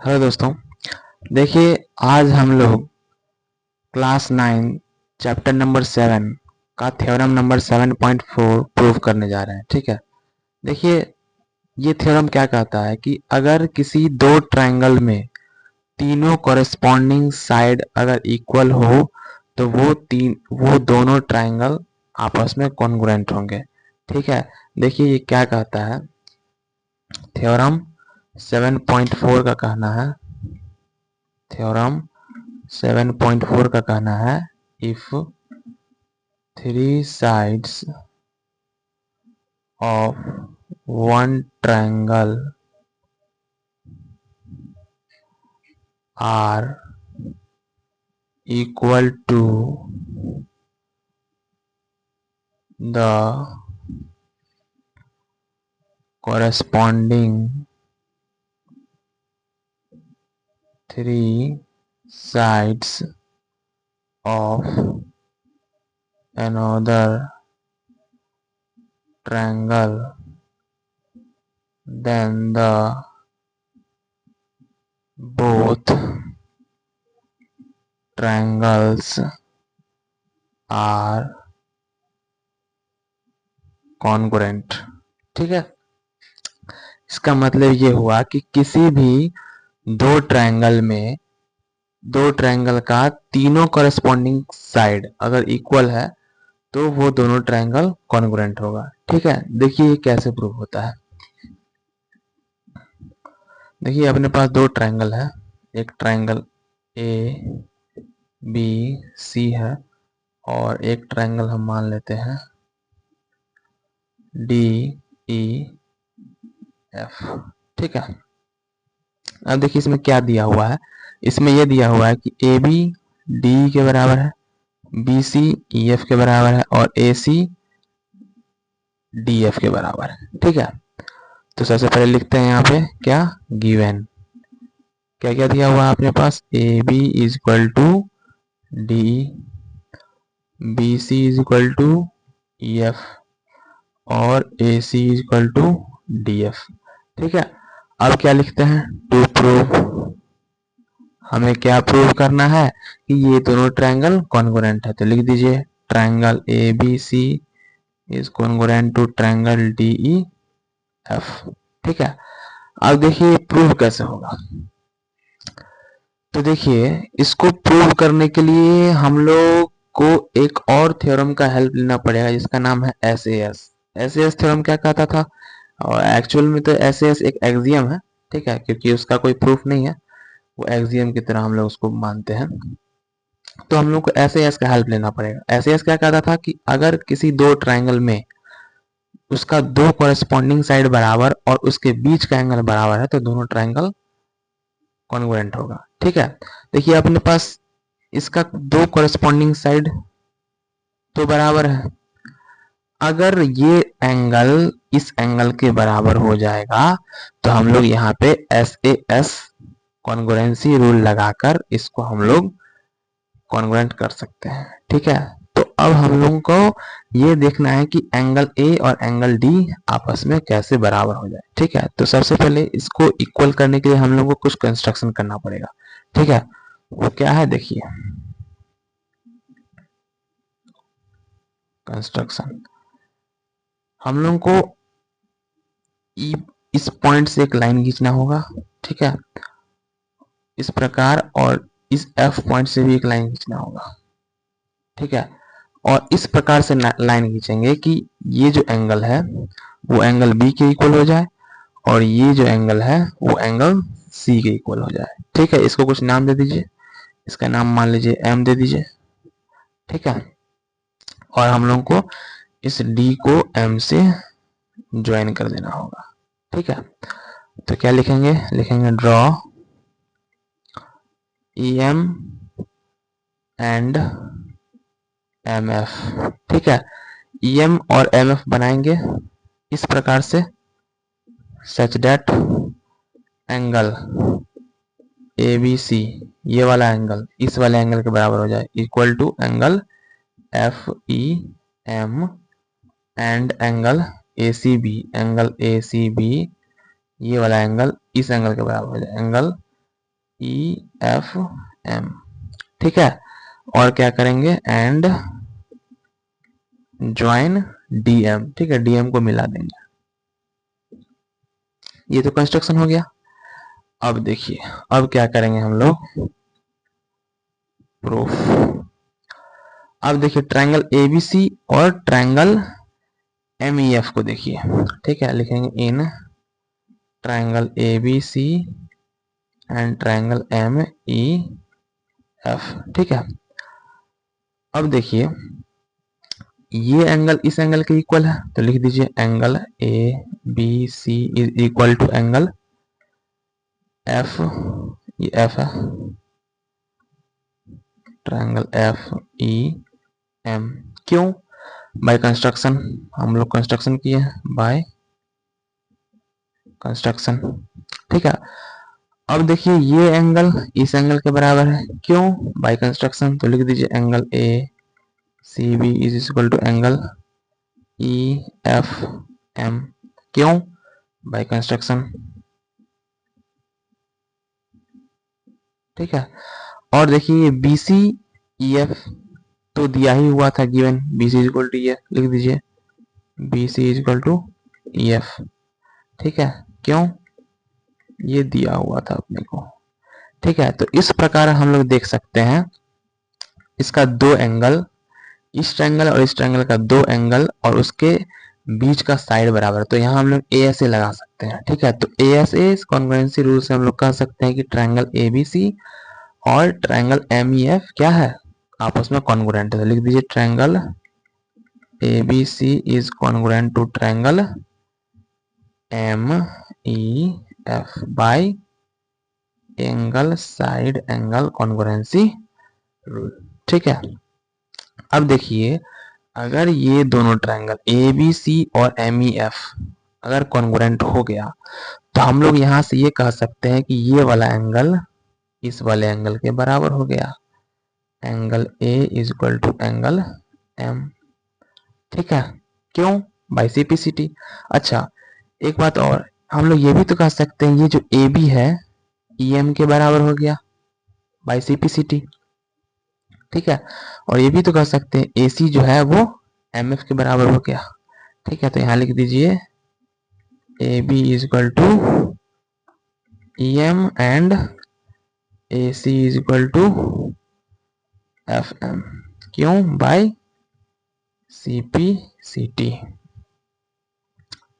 Hello दोस्तों। देखिए, आज हम लोग क्लास 9 चैप्टर नंबर 7 का थ्योरम नंबर 7.4 प्रूव करने जा रहे हैं। ठीक है, देखिए, ये थ्योरम क्या कहता है कि अगर किसी दो ट्रायंगल में तीनों कॉरेस्पॉन्डिंग साइड अगर इक्वल हो तो वो दोनों ट्रायंगल आपस में कॉन्ग्रुएंट होंगे। ठीक है, देखिए ये क्या कहता है, थ्योरम 7.4 का कहना है, थ्योरम 7.4 का कहना है, if three sides of one triangle are equal to the corresponding three sides of another triangle, then the both triangles are congruent। ठीक है, इसका मतलब ये हुआ कि किसी भी दो ट्रायंगल में दो ट्रायंगल का तीनों कॉरेस्पॉन्डिंग साइड अगर इक्वल है तो वो दोनों ट्रायंगल कॉन्ग्रुएंट होगा। ठीक है, देखिए ये कैसे प्रूव होता है। देखिए अपने पास दो ट्रायंगल है, एक ट्रायंगल ए बी सी है और एक ट्रायंगल हम मान लेते हैं डी ई एफ। ठीक है, अब देखिए इसमें क्या दिया हुआ है, इसमें यह दिया हुआ है कि ए बी डी के बराबर है, बी सी ई एफ के बराबर है और ए सी डी एफ के बराबर है। ठीक है, तो सबसे पहले लिखते हैं यहाँ पे क्या, गिवन क्या क्या दिया हुआ है अपने पास, A B is equal to D, B C is equal to E F और A C is equal to D F. ठीक है, अब क्या लिखते हैं, टू प्रूव, हमें क्या प्रूव करना है कि ये दोनों ट्रायंगल कॉन्ग्रुएंट है। तो लिख दीजिए triangle A B C is congruent to triangle D E F. ठीक है, अब देखिए प्रूव कैसे होगा। तो देखिए इसको प्रूव करने के लिए हम लोग को एक और थ्योरम का हेल्प लेना पड़ेगा जिसका नाम है S A S. S A S theorem क्या कहता था, और एक्चुअल में तो एस ए एस एक एक्सियम है। ठीक है, क्योंकि उसका कोई प्रूफ नहीं है, वो एक्सियम की तरह हम लोग उसको मानते हैं। तो हम लोग को एस ए एस का हेल्प लेना पड़ेगा। एस ए एस क्या कहता था कि अगर किसी दो ट्राइंगल में उसका दो कॉरेस्पॉन्डिंग साइड बराबर और उसके बीच का एंगल बराबर है तो दोनों ट्राइंगल कॉन्ग्रुएंट होगा। ठीक है, देखिए अपने पास इसका दो कॉरेस्पॉन्डिंग साइड तो बराबर है, अगर ये एंगल इस एंगल के बराबर हो जाएगा तो हम लोग यहाँ पे S A S congruency rule लगाकर इसको हम लोग कॉन्ग्रुएंट कर सकते हैं। ठीक है, तो अब हम लोगों को ये देखना है कि एंगल ए और एंगल डी आपस में कैसे बराबर हो जाए। ठीक है, तो सबसे पहले इसको इक्वल करने के लिए हम लोगों को कुछ कंस्ट्रक्शन करना पड़ेगा। ठीक है, वो क्या है, देखिए कंस्ट्रक्शन, हम लोगों को इस पॉइंट से एक लाइन खींचना होगा। ठीक है, इस प्रकार, और इस एफ पॉइंट से भी एक लाइन खींचना होगा। ठीक है, और इस प्रकार से लाइन खींचेंगे कि ये जो एंगल है वो एंगल बी के इक्वल हो जाए और ये जो एंगल है वो एंगल सी के इक्वल हो जाए। ठीक है, इसको कुछ नाम दे दीजिए, इसका नाम मान लीजिए एम दे दीजिए। ठीक है, और हम लोग को इस डी को एम से ज्वाइन कर देना होगा। ठीक है, तो क्या लिखेंगे, लिखेंगे draw E M and M F. ठीक है, ई एम और एम एफ बनाएंगे इस प्रकार से, such that angle A B C, ये वाला एंगल इस वाले एंगल के बराबर हो जाए, equal to angle F E M and angle A C B, angle A C B ये वाला एंगल इस एंगल के बराबर हो जाए, एंगल EFM, ठीक है। और क्या करेंगे, एंड ज्वाइन DM, ठीक है, DM को मिला देंगे। ये तो कंस्ट्रक्शन हो गया। अब देखिए, अब क्या करेंगे हम लोग, प्रूफ। अब देखिए ट्रायंगल ABC और ट्रायंगल MEF को देखिए, ठीक है, लिखेंगे इन triangle ABC and triangle MEF, ठीक है। अब देखिए ये एंगल इस एंगल के इक्वल है, तो लिख दीजिए angle ABC is equal to angle F, ये F है, ट्रायंगल FEM। क्यों? बाय कंस्ट्रक्शन, हम लोग कंस्ट्रक्शन किए हैं, बाय कंस्ट्रक्शन, ठीक है। अब देखिए ये एंगल इस एंगल के बराबर है, क्यों? बाय कंस्ट्रक्शन, तो लिख दीजिए angle ACB is equal to angle EFM। क्यों? बाय कंस्ट्रक्शन, ठीक है। और देखिए BC EF तो दिया ही हुआ था, given BC is equal to EF, लिख दीजिए BC is equal to EF, ठीक है। क्यों? ये दिया हुआ था अपने को, ठीक है। तो इस प्रकार हम लोग देख सकते हैं इसका दो एंगल, इस ट्रायंगल और इस ट्रायंगल का दो एंगल और उसके बीच का साइड बराबर, तो यहाँ हम लोग ASA लगा सकते हैं, ठीक है। तो ASA कॉन्ग्रुएंसी रूल से हम लोग कह सकते हैं कि ट्रायंगल ABC और ट्रायंगल MEF क्या है, आपस में कॉन्ग्रुएंट है। लिख दीजिए triangle ABC is congruent to triangle MEF by angle side angle congruency rule, ठीक है। अब देखिए अगर ये दोनों ट्रायंगल ABC और MEF अगर कॉन्ग्रुएंट हो गया तो हम लोग यहाँ से ये कह सकते हैं कि ये वाला एंगल इस वाले एंगल के बराबर हो गया, angle A is equal to angle M, ठीक है। क्यों? By CPCT। अच्छा एक बात और, हम लोग ये भी तो कह सकते हैं ये जो AB है EM के बराबर हो गया बाय CPCT, ठीक है। और ये भी तो कह सकते हैं AC जो है वो MF के बराबर हो गया, ठीक है। तो यहाँ लिख दीजिए AB is equal to EM and AC is equal to FM। क्यों? बाय CPCT,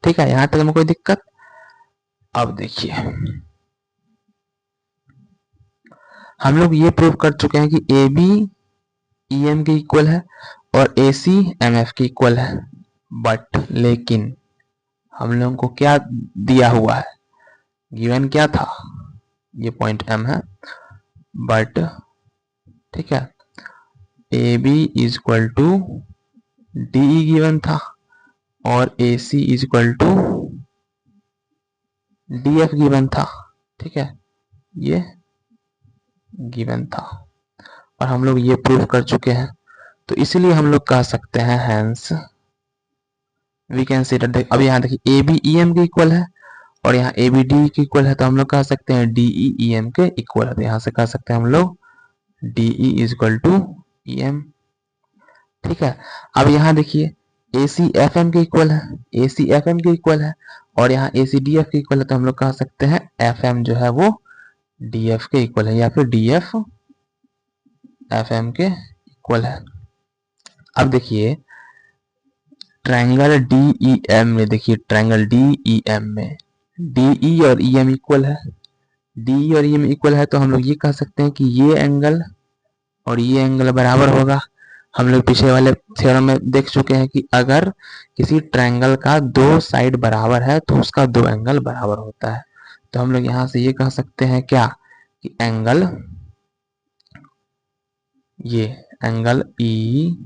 ठीक है। यहां तक में कोई दिक्कत? अब देखिए हम लोग ये प्रूव कर चुके हैं कि AB EM के इक्वल है और AC MF के इक्वल है, बट लेकिन हम लोगों को क्या दिया हुआ है, गिवन क्या था, ये पॉइंट M है, बट ठीक है AB is equal to DE given था और AC is equal to DF given था, ठीक है, ये गिवन था और हम लोग ये प्रूव कर चुके हैं। तो इसलिए हम लोग कह सकते हैं हैंस वी कैन कंसीडर, अब यहाँ देखिए AB EM के इक्वल है और यहाँ AB DE के इक्वल है, तो हम लोग कह सकते हैं DE EM के इक्वल है। तो यहाँ से कह सकते हैं हम लोग DE is equal to EM, ठीक है। अब यहाँ देखिए AC FM के इक्वल है, AC FM के इक्वल है और यहाँ AC DF के इक्वल है, तो हम लोग कह सकते हैं FM जो है वो DF के इक्वल है या फिर DF FM के इक्वल है। अब देखिए ट्रायंगल DEM में, देखिए ट्रायंगल DEM में DE और EM इक्वल है, DE और EM इक्वल है, तो हम लोग ये कह सकते हैं कि ये एंगल और ये एंगल बराबर होगा। हम लोग पीछे वाले थ्योरम में देख चुके हैं कि अगर किसी ट्रायंगल का दो साइड बराबर है तो उसका दो एंगल बराबर होता है। तो हम लोग यहाँ से ये कह सकते हैं क्या कि एंगल, ये angle EDM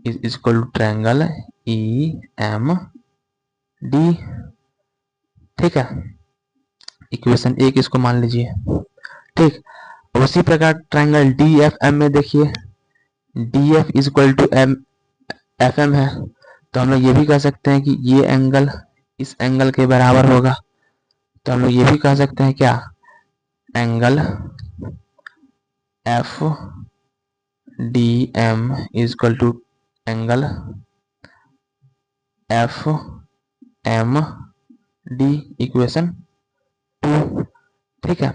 is equal to triangle EMD, ठीक है। इक्वेशन 1 इसको मान लीजिए, ठीक। उसी प्रकार ट्रायंगल DFM में देखिए DF is equal to FM है, तो हम लोग ये भी कह सकते हैं कि ये एंगल इस एंगल के बराबर होगा। तो हम लोग ये भी कह सकते हैं क्या, angle F D M is equal to angle F M D, equation 2। ठीक है,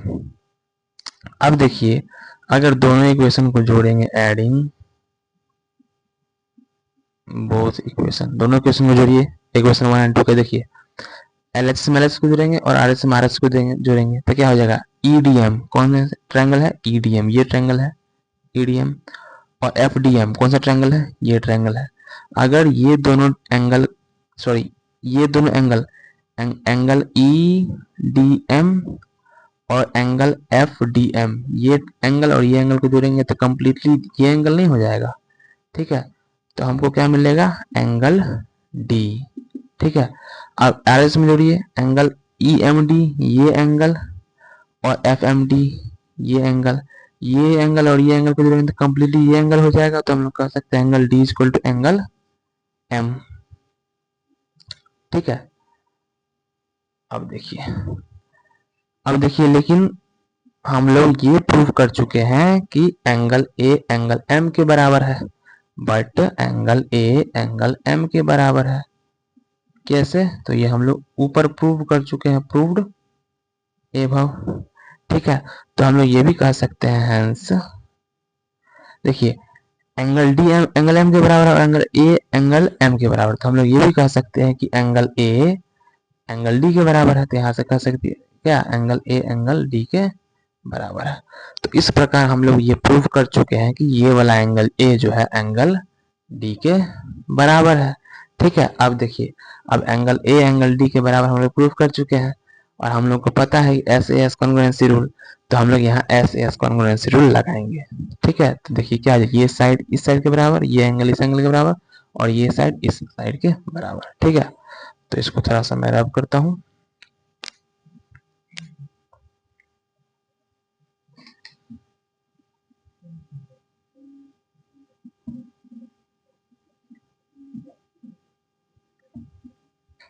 अब देखिए अगर दोनों इक्वेशन को जोड़ेंगे, एडिंग बोथ इक्वेशन, दोनों इक्वेशन को जोड़िए, इक्वेशन 1 एंड 2 के। देखिए LHS में LHS को जोड़ेंगे और RHS में RHS को जोड़ेंगे तो क्या हो जाएगा, EDM। कौन सा ट्रायंगल है, EDM, ये ट्रायंगल है EDM। और FDM कौन सा ट्रायंगल है, ये ट्रायंगल है। अगर ये दोनों एंगल, सॉरी ये दोनों एंगल, एंगल EDM और एंगल FDM, ये एंगल और ये एंगल को जोड़ेंगे तो कंप्लीटली ये एंगल नहीं हो जाएगा। ठीक है, तो हमको क्या मिलेगा, एंगल D। ठीक है, अब RHS में जोड़िए, एंगल EMD ये एंगल और FMD ये एंगल, ये एंगल और ये एंगल को जोड़ेंगे तो कंप्लीटली ये एंगल हो जाएगा। तो हम लोग कह सकते हैं angle D equal to angle M। ठीक है, अब देखिए लेकिन हम लोग ये प्रूव कर चुके हैं कि एंगल A एंगल M के बराबर है, but angle A angle M के बराबर है। कैसे, तो ये हम लोग ऊपर प्रूव कर चुके हैं, प्रूव्ड एबव। ठीक है, तो हम लोग ये भी कह सकते हैं हेंस, देखिए एंगल D एंगल M के बराबर है और एंगल A एंगल M के बराबर, तो हम लोग ये भी कह सकते हैं कि एंगल A एंगल D के बराबर है। तो यहाँ से कह सकते हैं क्या, एंगल A एंगल D के बराबर है। तो इस प्रकार हम लोग ये प्रूव कर चुके हैं कि ये वाला एंगल A जो है एंगल D के बराबर है। ठीक है, अब देखिए अब एंगल A एंगल D के बराबर हम लोग प्रूव कर चुके हैं और हम लोग को पता है SAS कॉन्ग्रुएंसी रूल, तो हम लोग यहाँ SAS कॉन्ग्रुएंसी रूल लगाएंगे। ठीक है, तो देखिए क्या, ये साइड इस साइड के बराबर, ये एंगल इस एंगल के बराबर और ये साइड इस साइड के बराबर। ठीक है, तो इसको थोड़ा सा मैं रब करता हूँ।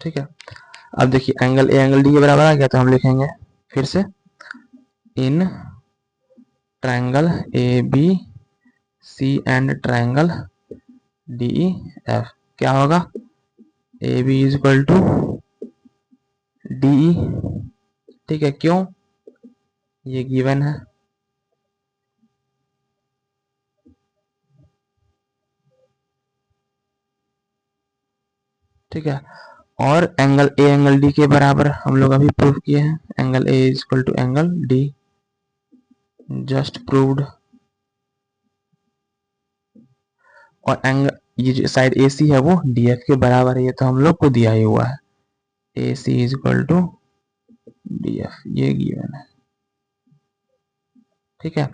ठीक है, अब देखिए एंगल A एंगल D के बराबर आ गया, तो हम लिखेंगे फिर से, in triangle ABC and triangle DEF क्या होगा, AB is equal to DE। ठीक है, क्यों, ये गिवन है। ठीक है, और एंगल A एंगल D के बराबर हम लोग अभी प्रूव किए हैं, angle A is equal to angle D, just proved. और एंगल ये जो साइड AC है वो DF के बराबर है, ये तो हम लोग को दिया ही हुआ है, AC is equal to DF, ये गिवन है। ठीक है,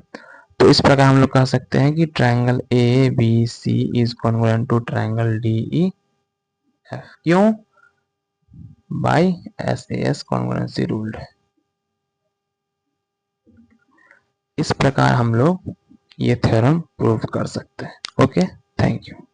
तो इस प्रकार हम लोग कह सकते हैं कि triangle ABC is congruent to triangle DEF, क्यों, बाय SAS कॉन्ग्रुएंसी रूल। इस प्रकार हम लोग ये थ्योरम प्रूव कर सकते हैं। Okay, thank you.